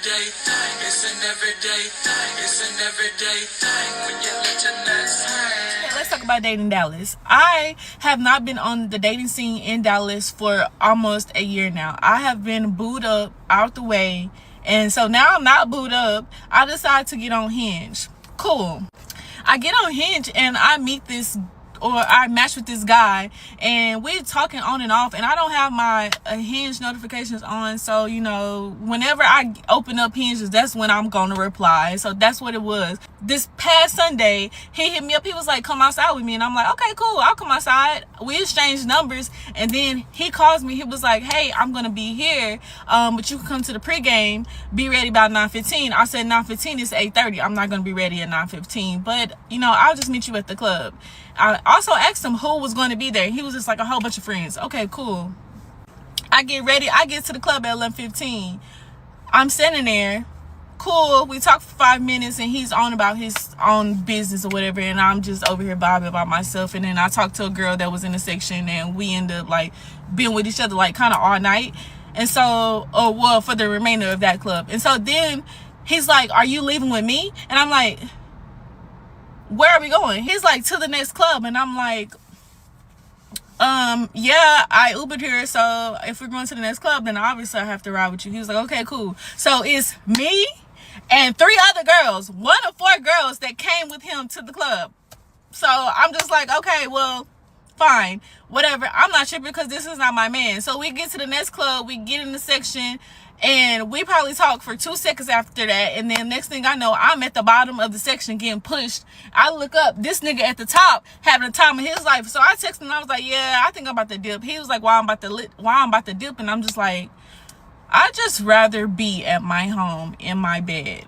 everyday thing. It's an everyday thing. It's an everyday thing when you let your nuts hang. Let's talk about dating Dallas. I have not been on the dating scene in Dallas for almost a year now. I have been booed up out the way, and so now I'm not booed up. I decide to get on Hinge. Cool. I get on Hinge and I meet this, or I match with this guy, and we're talking on and off, and I don't have my Hinge notifications on, so you know, whenever I open up Hinge, that's when I'm gonna reply. So that's what it was. This past Sunday, he hit me up. He was like, come outside with me, and I'm like, okay, cool, I'll come outside. We exchanged numbers, and then he calls me. He was like, hey, I'm gonna be here, but you can come to the pregame, be ready about 9:15. I said 9:15 is 8:30. I'm not gonna be ready at 9:15, but you know, I'll just meet you at the club. I also asked him who was going to be there. He was just like, a whole bunch of friends. Okay, cool. I get ready. I get to the club at 11:15. I'm standing there. Cool. We talk for 5 minutes, and he's on about his own business or whatever, and I'm just over here bobbing by myself. And then I talked to a girl that was in the section, and we ended up like being with each other like kind of all night. And so, well, for the remainder of that club. And so then he's like, are you leaving with me? And I'm like, where are we going? He's like, to the next club. And I'm like, yeah, I Ubered here, so if we're going to the next club, then obviously I have to ride with you. He was like, okay, cool. So it's me and 3 other girls, 1 of 4 girls that came with him to the club. So I'm just like, okay, well, fine, whatever. I'm not tripping because this is not my man. So we get to the next club, we get in the section, and we probably talk for 2 seconds after that. And then next thing I know, I'm at the bottom of the section getting pushed. I look up, this nigga at the top having the time of his life. So I texted him, I was like, yeah, I think I'm about to dip. He was like, why I'm about to dip? And I'm just like, I just rather be at my home in my bed.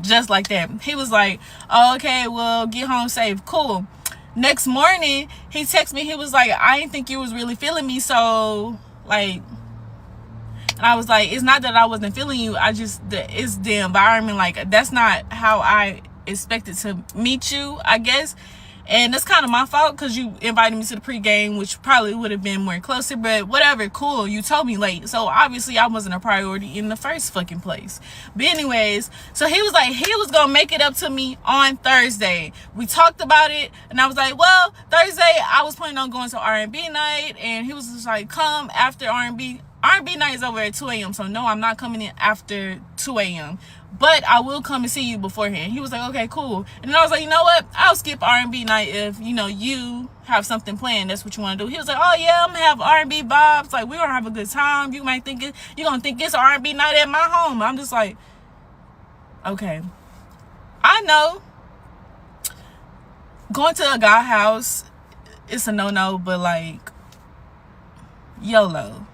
Just like that. He was like, oh, okay, well, get home safe. Cool. Next morning, he texted me. He was like, I didn't think you was really feeling me. So, like, and I was like, it's not that I wasn't feeling you. It's the environment. Like, that's not how I expected to meet you, I guess. And that's kind of my fault because you invited me to the pregame, which probably would have been more closer. But whatever, cool. You told me late. So obviously I wasn't a priority in the first fucking place. But anyways, so he was like, he was going to make it up to me on Thursday. We talked about it. And I was like, well, Thursday I was planning on going to R&B night. And he was just like, come after R&B. R&B night is over at 2 a.m. So no, I'm not coming in after 2 a.m. But I will come and see you beforehand. He was like, okay, cool. And then I was like, you know what? I'll skip R&B night if, you know, you have something planned. That's what you want to do. He was like, oh, yeah, I'm going to have R&B vibes. Like, we're going to have a good time. You might think you're going to think it's R&B night at my home. I'm just like, okay. I know going to a guy house, it's a no-no, but, like, YOLO.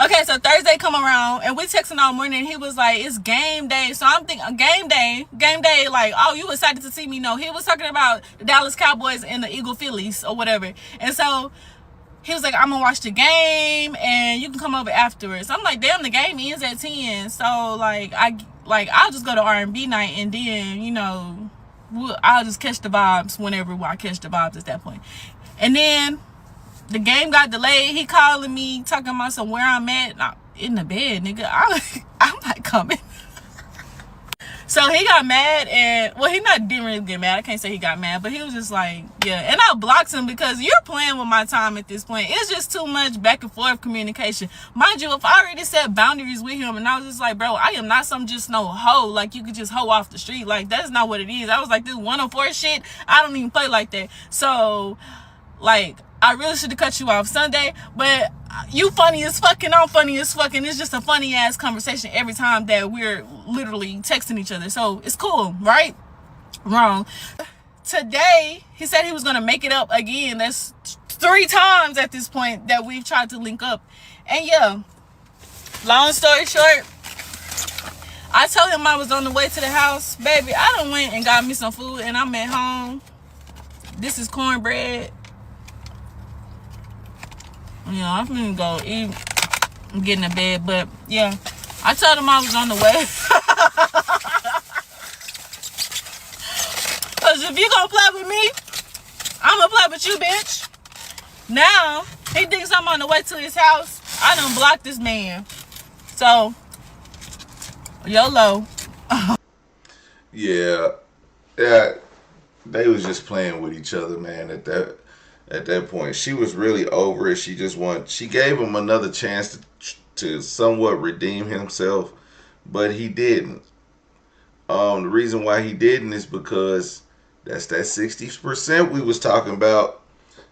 Okay, so Thursday come around, and we texting all morning, and he was like, it's game day. So I'm thinking, game day, like, oh, you excited to see me? No, he was talking about the Dallas Cowboys and the Eagle Phillies or whatever. And so he was like, I'm going to watch the game, and you can come over afterwards. I'm like, damn, the game ends at 10. So, like, I'll just go to R&B night, and then, you know, I'll just catch the vibes whenever I catch the vibes at that point. And then the game got delayed. He calling me, talking about where I'm at. Nah, in the bed, nigga. I'm not coming. So he got mad, and well, didn't really get mad. I can't say he got mad, but he was just like, yeah. And I blocked him because you're playing with my time at this point. It's just too much back and forth communication. Mind you, if I already set boundaries with him, and I was just like, bro, I am not some just no hoe. Like, you could just hoe off the street. Like, that's not what it is. I was like, this 104 shit, I don't even play like that. So, like, I really should have cut you off Sunday, but you funny as fuck and I'm funny as fuck, and it's just a funny ass conversation every time that we're literally texting each other. So it's cool, right? Wrong. Today, he said he was going to make it up again. That's 3 times at this point that we've tried to link up. And yeah, long story short, I told him I was on the way to the house. Baby, I done went and got me some food, and I'm at home. This is cornbread. Yeah, I'm gonna go eat and get in the bed. But yeah, I told him I was on the way. Because if you gonna play with me, I'm gonna play with you, bitch. Now, he thinks I'm on the way to his house. I done blocked this man. So, YOLO. Yeah, yeah, they was just playing with each other, man. At that point, she was really over it. She gave him another chance to somewhat redeem himself, but he didn't. The reason why he didn't is because that's that 60% we was talking about.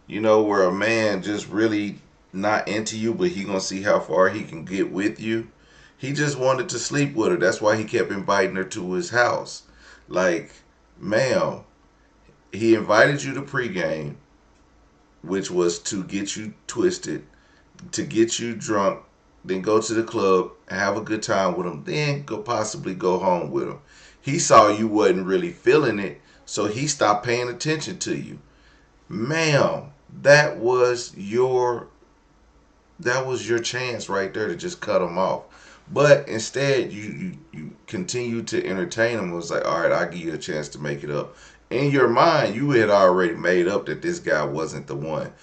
Where a man just really not into you, but he gonna see how far he can get with you. He just wanted to sleep with her. That's why he kept inviting her to his house. Like, ma'am, he invited you to pregame, which was to get you twisted, to get you drunk, then go to the club, have a good time with him, then possibly go home with him. He saw you wasn't really feeling it, so he stopped paying attention to you. Ma'am, that was your chance right there to just cut him off. But instead, you continued to entertain him. It was like, all right, I'll give you a chance to make it up. In your mind, you had already made up that this guy wasn't the one.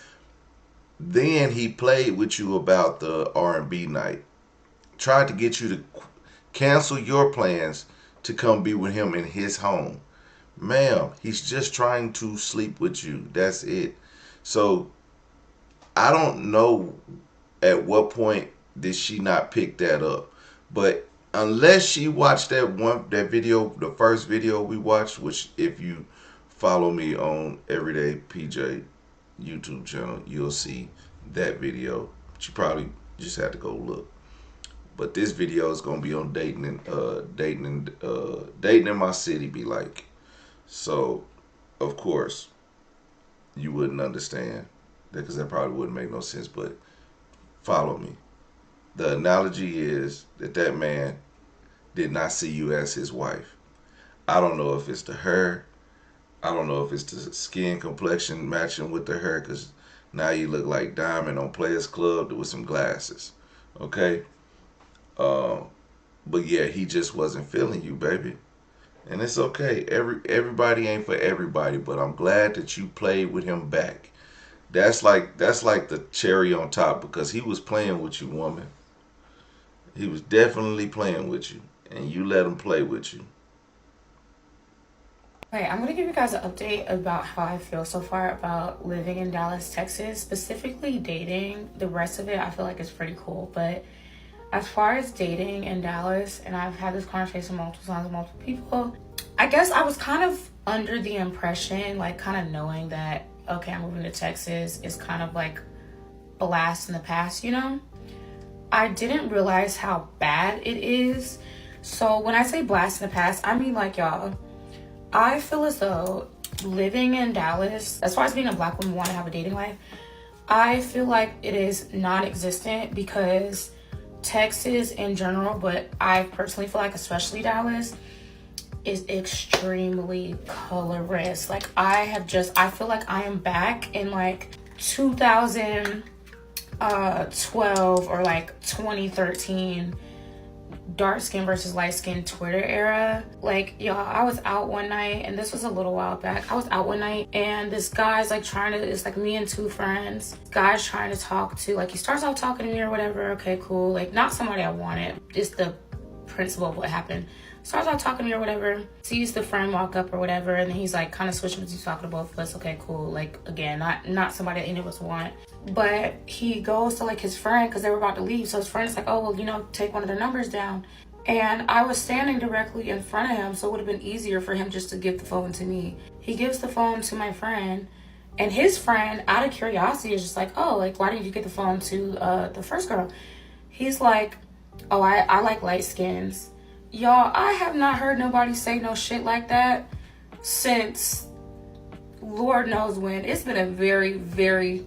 Then he played with you about the R&B night, tried to get you to cancel your plans to come be with him in his home. Ma'am, he's just trying to sleep with you. That's it. So I don't know at what point did she not pick that up. But unless she watched that video, the first video we watched, which if you follow me on Everyday PJ YouTube channel, you'll see that video. But you probably just had to go look. But this video is gonna be on dating in my city be like. So of course you wouldn't understand that because that probably wouldn't make no sense. But follow me. The analogy is that man did not see you as his wife. I don't know if it's the hair. I don't know if it's the skin complexion matching with the hair because now you look like Diamond on Players Club with some glasses. Okay? Uh, but yeah, he just wasn't feeling you, baby. And it's okay. Everybody ain't for everybody, but I'm glad that you played with him back. That's like the cherry on top because he was playing with you, woman. He was definitely playing with you, and you let him play with you. Okay, I'm gonna give you guys an update about how I feel so far about living in Dallas, Texas, specifically dating. The rest of it I feel like is pretty cool, but as far as dating in Dallas, and I've had this conversation multiple times with multiple people, I guess I was kind of under the impression, like kind of knowing that, okay, I'm moving to Texas is kind of like a blast in the past, you know? I didn't realize how bad it is. So when I say blast in the past, I mean like y'all, I feel as though living in Dallas, as far as being a black woman wanting to have a dating life, I feel like it is non-existent because Texas in general, but I personally feel like especially Dallas, is extremely colorist. Like I feel like I am back in like 2012 or like 2013 dark skin versus light skin Twitter era. Like y'all, I was out one night, and this was a little while back. I was out one night and this guy's like it's like me and two friends. Guy's trying to talk to, like he starts off talking to me or whatever. Okay, cool. Like not somebody I wanted. Just the principle of what happened. Starts off talking to me or whatever. Sees the friend walk up or whatever, and then he's like kind of switching between talking to both of us. Okay, cool. Like again, not somebody that any of us want. But he goes to like his friend because they were about to leave. So his friend's like, oh, well, take one of their numbers down. And I was standing directly in front of him, so it would have been easier for him just to give the phone to me. He gives the phone to my friend, and his friend, out of curiosity, is just like, oh, like, why didn't you get the phone to the first girl? He's like, oh, I like light skins. Y'all, I have not heard nobody say no shit like that since Lord knows when. It's been a very, very,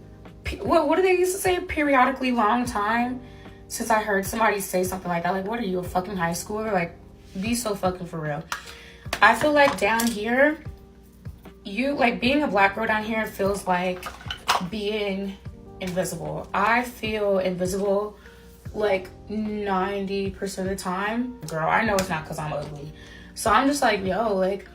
what do they used to say? Periodically long time since I heard somebody say something like that. Like, what are you, a fucking high schooler? Like, be so fucking for real. I feel like down here, being a black girl down here feels like being invisible. I feel invisible like 90% of the time. Girl, I know it's not because I'm ugly. So I'm just like, yo, like,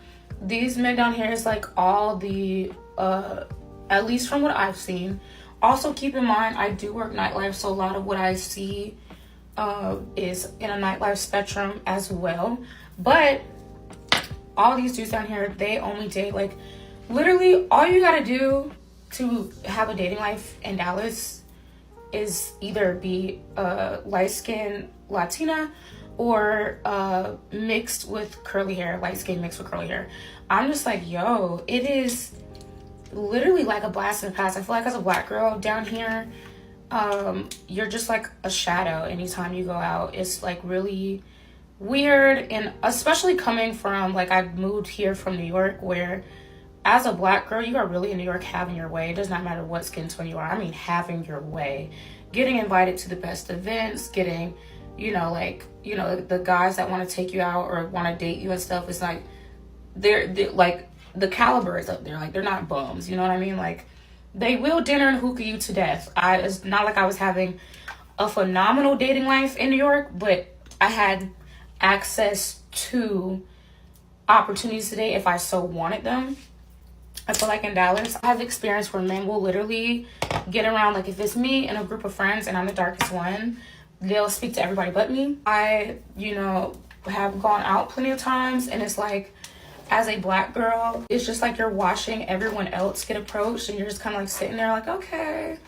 these men down here is like all the, at least from what I've seen. Also, keep in mind, I do work nightlife, so a lot of what I see is in a nightlife spectrum as well. But all these dudes down here, they only date, like, literally all you gotta do to have a dating life in Dallas is either be light-skinned Latina or mixed with curly hair, light skin mixed with curly hair. I'm just like, yo, it is literally like a blast in the past. I feel like as a black girl down here, you're just like a shadow anytime you go out. It's like really weird, and especially coming from, like, I moved here from New York, where as a black girl, you are really in New York having your way. It does not matter what skin tone you are. I mean, having your way. Getting invited to the best events, getting, the guys that want to take you out or want to date you and stuff, it's like, they're like, the caliber is up there. Like, they're not bums, you know what I mean? Like, they will dinner and hookah you to death. It's not like I was having a phenomenal dating life in New York, but I had access to opportunities today if I so wanted them. I feel like in Dallas, I have experience where men will literally get around, like, if it's me and a group of friends and I'm the darkest one, they'll speak to everybody but me. I, have gone out plenty of times, and it's like, as a black girl, it's just like you're watching everyone else get approached, and you're just kind of like sitting there like, okay.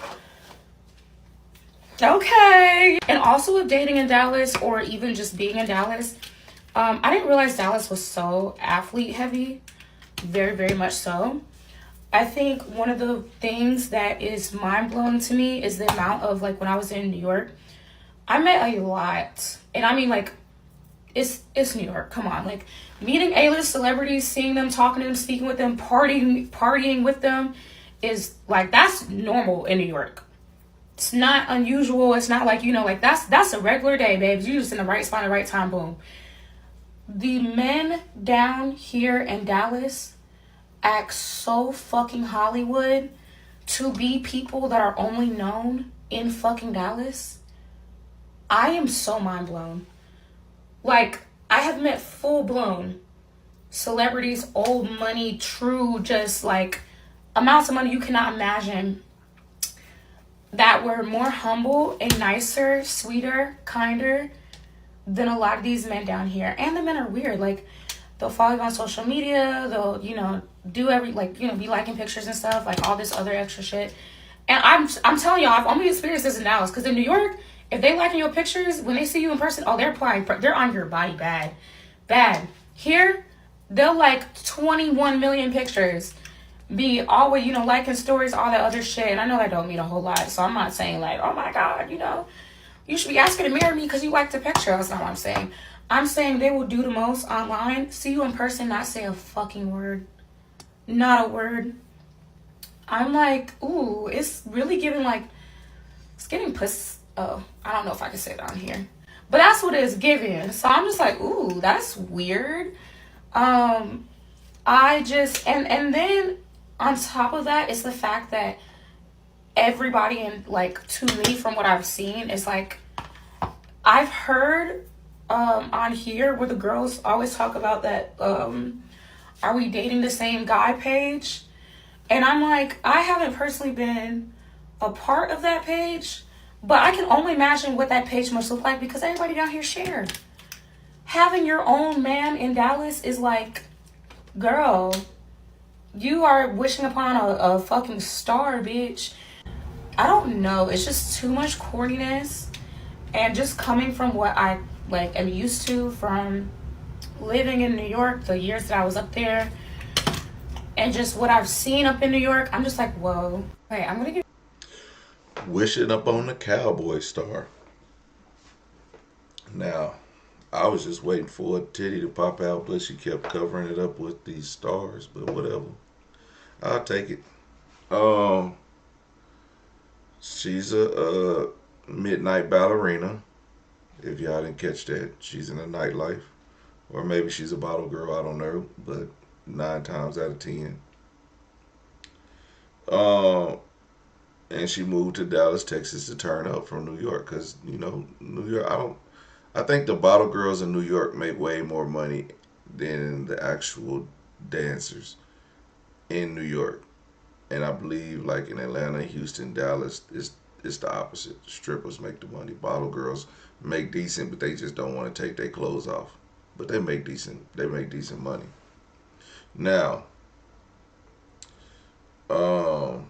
And also with dating in Dallas, or even just being in Dallas, I didn't realize Dallas was so athlete heavy. Very, very much so. I think one of the things that is mind-blowing to me is the amount of, like, when I was in New York, I met a lot. And I mean, like, it's New York. Come on. Like, meeting A-list celebrities, seeing them, talking to them, speaking with them, partying with them is, like, that's normal in New York. It's not unusual. It's not like, like, that's a regular day, babes. You're just in the right spot at the right time, boom. The men down here in Dallas act so fucking Hollywood to be people that are only known in fucking Dallas. I am so mind blown. Like, I have met full blown celebrities, old money, true, just like amounts of money you cannot imagine, that were more humble and nicer, sweeter, kinder than a lot of these men down here. And the men are weird. Like, they'll follow you on social media. They'll, do be liking pictures and stuff, like all this other extra shit. And I'm telling y'all, I've only experienced this in Dallas. Because in New York, if they liking your pictures, when they see you in person, oh, they're on your body bad. Bad. Here, they'll like 21 million pictures. Be always, liking stories, all that other shit. And I know that don't mean a whole lot. So I'm not saying like, oh my God, you should be asking to marry me because you like the picture. That's not what I'm saying. I'm saying they will do the most online, see you in person, not say a fucking word. Not a word. I'm like, ooh, it's really giving like, it's getting puss. Oh, I don't know if I can say it on here. But that's what it's giving. So I'm just like, ooh, that's weird. And then on top of that, it's the fact that everybody, in like, to me, from what I've seen, is like, I've heard on here where the girls always talk about that are we dating the same guy page, and I'm like, I haven't personally been a part of that page, but I can only imagine what that page must look like, because everybody down here shared. Having your own man in Dallas is like, girl, you are wishing upon a fucking star, bitch. I don't know. It's just too much corniness. And just coming from what I am used to from living in New York, the years that I was up there, and just what I've seen up in New York, I'm just like, whoa. Wait, I'm gonna get Wishing up on the cowboy star. Now, I was just waiting for a titty to pop out, but she kept covering it up with these stars. But whatever, I'll take it. She's a midnight ballerina. If y'all didn't catch that, she's in the nightlife, or maybe she's a bottle girl. I don't know, but 9 times out of 10. And she moved to Dallas, Texas, to turn up from New York, because New York. I think the bottle girls in New York make way more money than the actual dancers in New York. And I believe, like, in Atlanta, Houston, Dallas, it's the opposite. Strippers make the money. Bottle girls make decent, but they just don't want to take their clothes off. But they make decent. They make decent money. Now, um,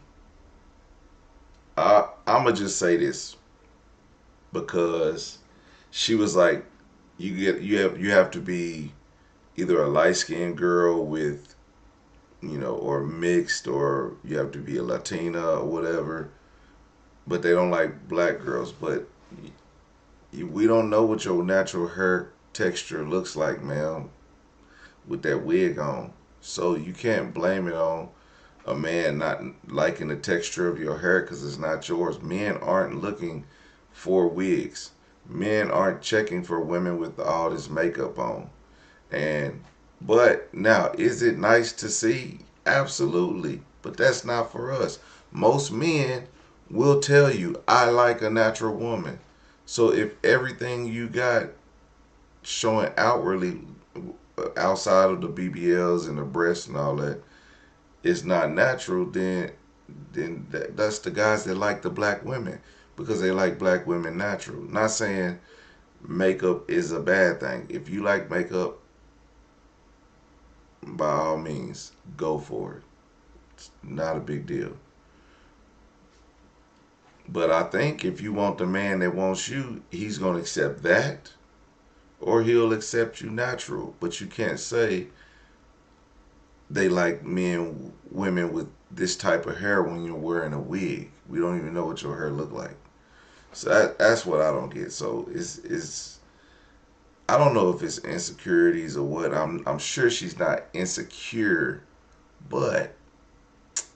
I'ma just say this because she was like, you have to be either a light skinned girl with, or mixed, or you have to be a Latina or whatever. But they don't like black girls. But we don't know what your natural hair texture looks like, ma'am, with that wig on. So you can't blame it on a man not liking the texture of your hair because it's not yours. Men aren't looking for wigs. Men aren't checking for women with all this makeup on. And but now, is it nice to see? Absolutely. But that's not for us. Most men will tell you, I like a natural woman. So if everything you got showing outwardly outside of the BBLs and the breasts and all that is not natural, then that's the guys that like the black women because they like black women natural. Not saying makeup is a bad thing. If you like makeup, by all means, go for it. It's not a big deal. But I think if you want the man that wants you, he's going to accept that or he'll accept you natural. But you can't say they like women with this type of hair when you're wearing a wig. We don't even know what your hair look like. So that's what I don't get. So it's I don't know if it's insecurities or what. I'm sure she's not insecure, but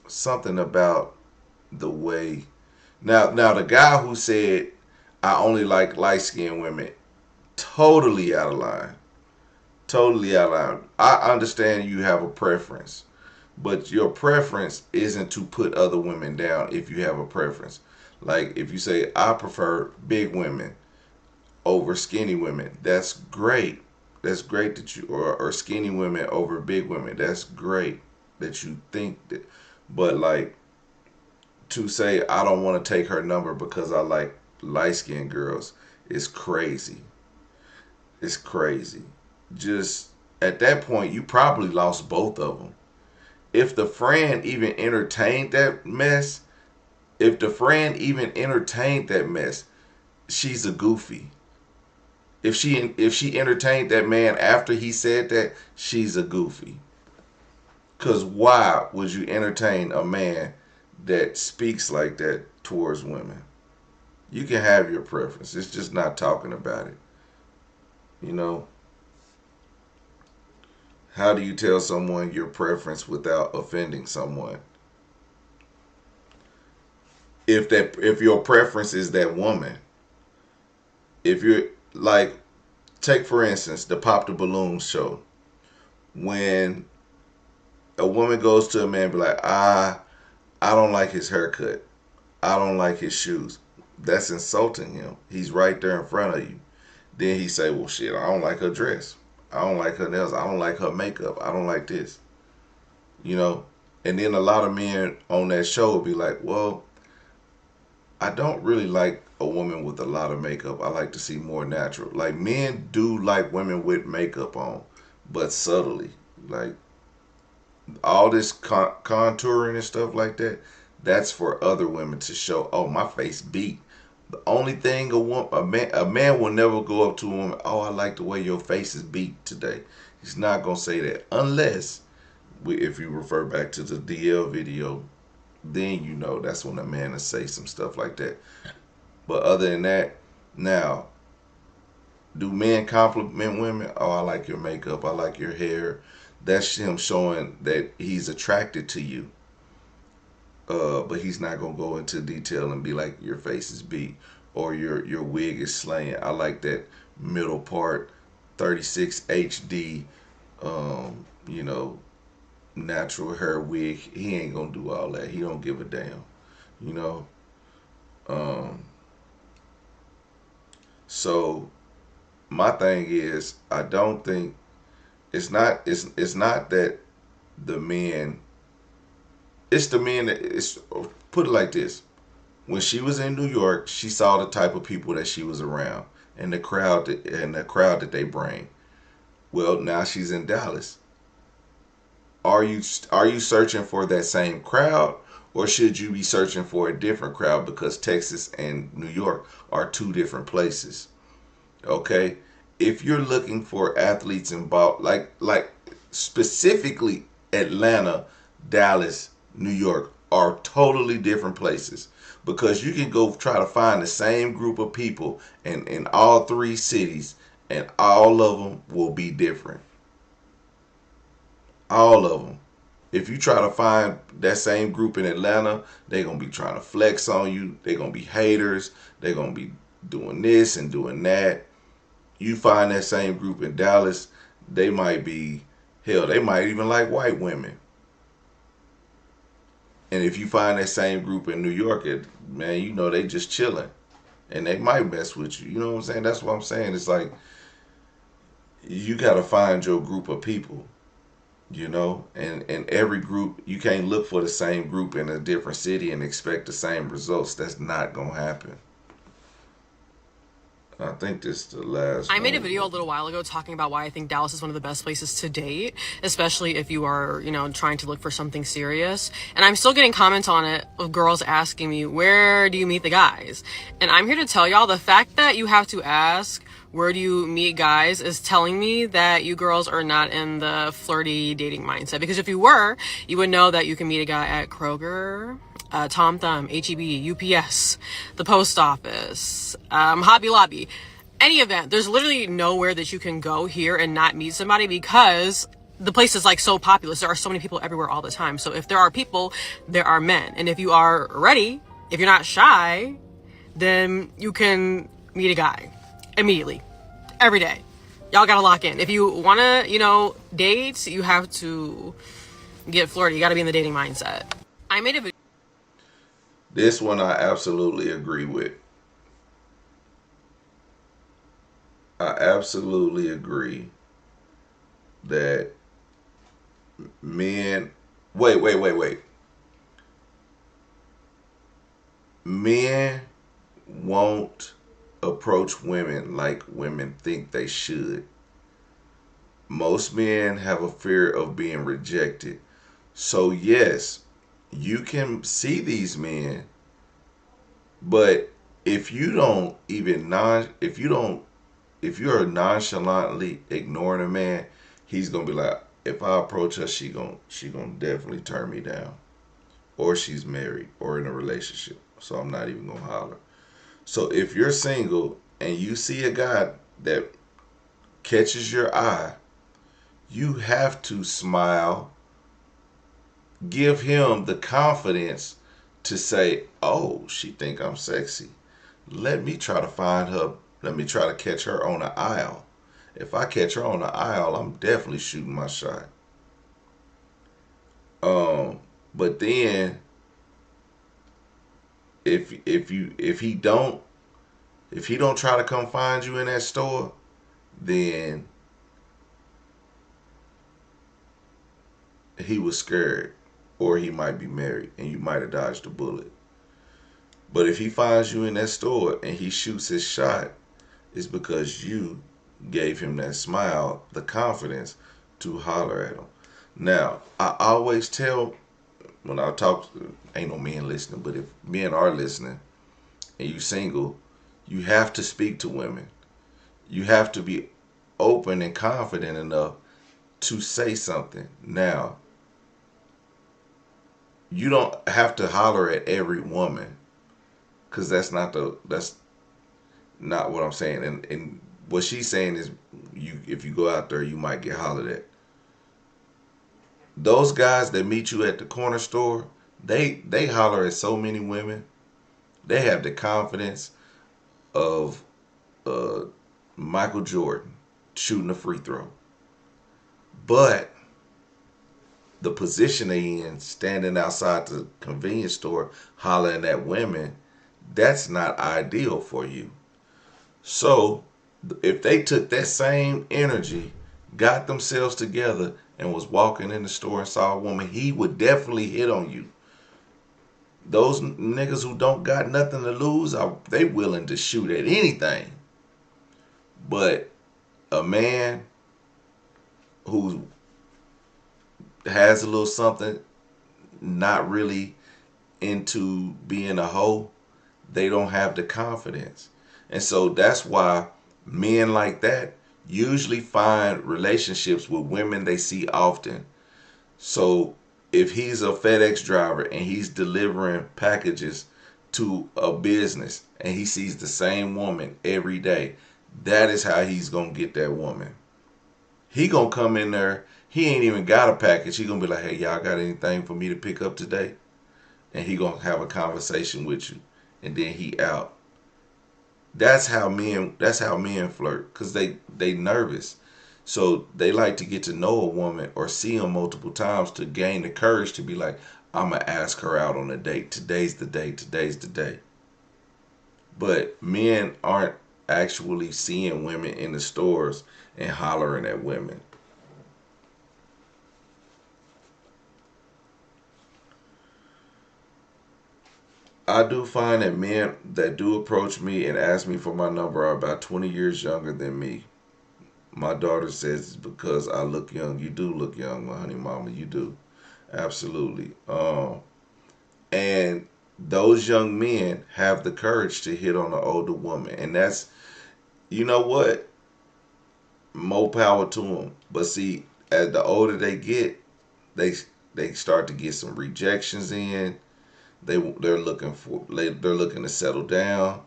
something about the way. Now the guy who said I only like light skinned women, totally out of line. Totally out of line. I understand you have a preference, but your preference isn't to put other women down if you have a preference. Like if you say I prefer big women over skinny women, that's great. That's great that you or skinny women over big women. That's great that you think that. But like to say I don't want to take her number because I like light skinned girls is crazy. It's crazy. Just at that point, you probably lost both of them. If the friend even entertained that mess, if the friend even entertained that mess, she's a goofy. If she entertained that man after he said that, she's a goofy. Cause why would you entertain a man that speaks like that towards women? You can have your preference. It's just not talking about it. You know? How do you tell someone your preference without offending someone? If your preference is that woman, if you're like, take for instance the Pop the Balloon show. When a woman goes to a man and be like, I don't like his haircut. I don't like his shoes. That's insulting him. He's right there in front of you. Then he say, well shit, I don't like her dress. I don't like her nails. I don't like her makeup. I don't like this. You know? And then a lot of men on that show will be like, well, I don't really like a woman with a lot of makeup. I like to see more natural. Like men do like women with makeup on, but subtly. Like all this contouring and stuff like that, that's for other women to show, oh, my face beat. The only thing a man will never go up to a woman, oh, I like the way your face is beat today. He's not going to say that unless, if you refer back to the DL video, then you know that's when a man will say some stuff like that. But other than that, now, do men compliment women? Oh, I like your makeup. I like your hair. That's him showing that he's attracted to you. But he's not gonna go into detail and be like your face is beat or your wig is slaying. I like that middle part, 36 HD, you know, natural hair wig. He ain't gonna do all that. He don't give a damn, you know. So my thing is, I don't think it's not that the men. It's the men that it's put it like this. When she was in New York, she saw the type of people that she was around and the crowd that they bring. Well, now she's in Dallas. Are you searching for that same crowd, or should you be searching for a different crowd, because Texas and New York are two different places? Okay, if you're looking for athletes in ball, like specifically Atlanta, Dallas, New York are totally different places, because you can go try to find the same group of people in all three cities, and all of them will be different. All of them. If you try to find that same group in Atlanta, they're going to be trying to flex on you. They're going to be haters. They're going to be doing this and doing that. You find that same group in Dallas, they might be, hell, they might even like white women. And if you find that same group in New York, man, you know they just chilling. And they might mess with you. You know what I'm saying? That's what I'm saying. It's like, you got to find your group of people. And every group, you can't look for the same group in a different city and expect the same results. That's not gonna happen. I think this is the last I made a one. video a little while ago talking about why I think Dallas is one of the best places to date, especially if you are, trying to look for something serious. And I'm still getting comments on it of girls asking me, where do you meet the guys? And I'm here to tell y'all, the fact that you have to ask, where do you meet guys, is telling me that you girls are not in the flirty dating mindset. Because if you were, you would know that you can meet a guy at Kroger, Tom Thumb, HEB, UPS, the post office, Hobby Lobby, any event. There's literally nowhere that you can go here and not meet somebody, because the place is like so populous. There are so many people everywhere all the time. So if there are people, there are men. And if you are ready, if you're not shy, then you can meet a guy immediately, every day. Y'all gotta lock in. If you wanna, date, you have to get flirty. You gotta be in the dating mindset. I made a video. This one I absolutely agree with. I absolutely agree that men. Wait. Men won't approach women like women think they should. Most men have a fear of being rejected. So yes, you can see these men, but if you're nonchalantly ignoring a man, he's gonna be like, if I approach her, she gonna definitely turn me down, or she's married or in a relationship, so I'm not even gonna holler. So if you're single and you see a guy that catches your eye, you have to smile, give him the confidence to say, oh, she think I'm sexy. Let me try to find her. Let me try to catch her on the aisle. If I catch her on the aisle, I'm definitely shooting my shot. But then if he don't try to come find you in that store, then he was scared, or he might be married and you might have dodged a bullet. But if he finds you in that store and he shoots his shot, it's because you gave him that smile, the confidence to holler at him. Now, I always tell, when I talk, ain't no men listening, but if men are listening and you single, you have to speak to women. You have to be open and confident enough to say something. Now, you don't have to holler at every woman, because that's not what I'm saying. And what she's saying is, if you go out there, you might get hollered at. Those guys that meet you at the corner store, they holler at so many women. They have the confidence of Michael Jordan shooting a free throw. But the position they in, standing outside the convenience store hollering at women, that's not ideal for you. So if they took that same energy, got themselves together, and was walking in the store and saw a woman, he would definitely hit on you. Those niggas who don't got nothing to lose, they willing to shoot at anything. But a man who has a little something, not really into being a hoe, they don't have the confidence. And so that's why men like that usually find relationships with women they see often. So if he's a FedEx driver and he's delivering packages to a business and he sees the same woman every day, that is how he's going to get that woman. He going to come in there, he ain't even got a package. He going to be like, hey, y'all got anything for me to pick up today? And he going to have a conversation with you. And then he out. That's how men flirt, because they nervous. So they like to get to know a woman or see them multiple times to gain the courage to be like, I'm going to ask her out on a date. Today's the day. Today's the day. But men aren't actually seeing women in the stores and hollering at women. I do find that men that do approach me and ask me for my number are about 20 years younger than me. My daughter says it's because I look young. You do look young, my honey mama. You do. Absolutely. And those young men have the courage to hit on an older woman. And that's, you know what? More power to them. But see, as the older they get, they start to get some rejections in. They're looking to settle down.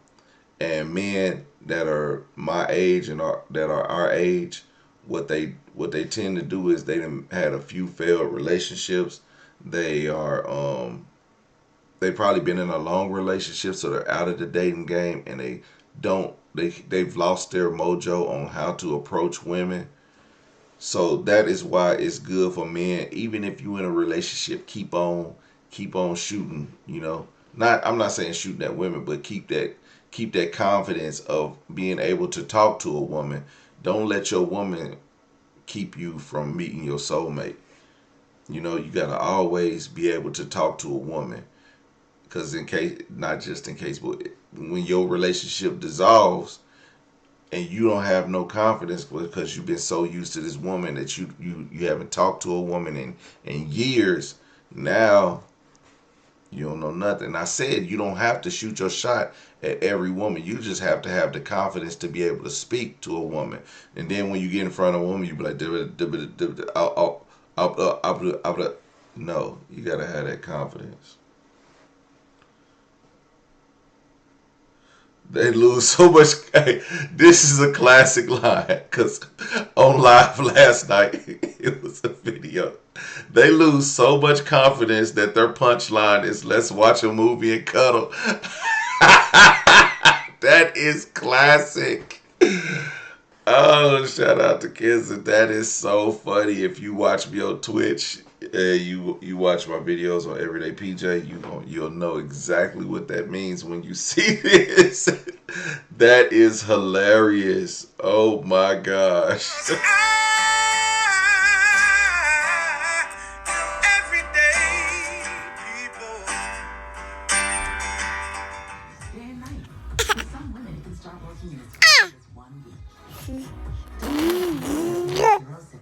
And men that are my age and that are our age, what they tend to do is they had a few failed relationships. They probably been in a long relationship, so they're out of the dating game, and they've lost their mojo on how to approach women. So that is why it's good for men, even if you in a relationship, keep on shooting, I'm not saying shooting at women, but keep that confidence of being able to talk to a woman. Don't let your woman keep you from meeting your soulmate. You got to always be able to talk to a woman, because not just in case, but when your relationship dissolves and you don't have no confidence because you've been so used to this woman that you haven't talked to a woman in years, now you don't know nothing. I said you don't have to shoot your shot at every woman. You just have to have the confidence to be able to speak to a woman. And then when you get in front of a woman, you be like, no, you got to have that confidence. They lose so much. Hey, this is a classic line, because on live last night, it was a video. They lose so much confidence that their punchline is, let's watch a movie and cuddle. That is classic. Oh, shout out to Kenzie. That is so funny. If you watch me on Twitch, you watch my videos on Everyday PJ, you'll know exactly what that means when you see this. That is hilarious. Oh my gosh.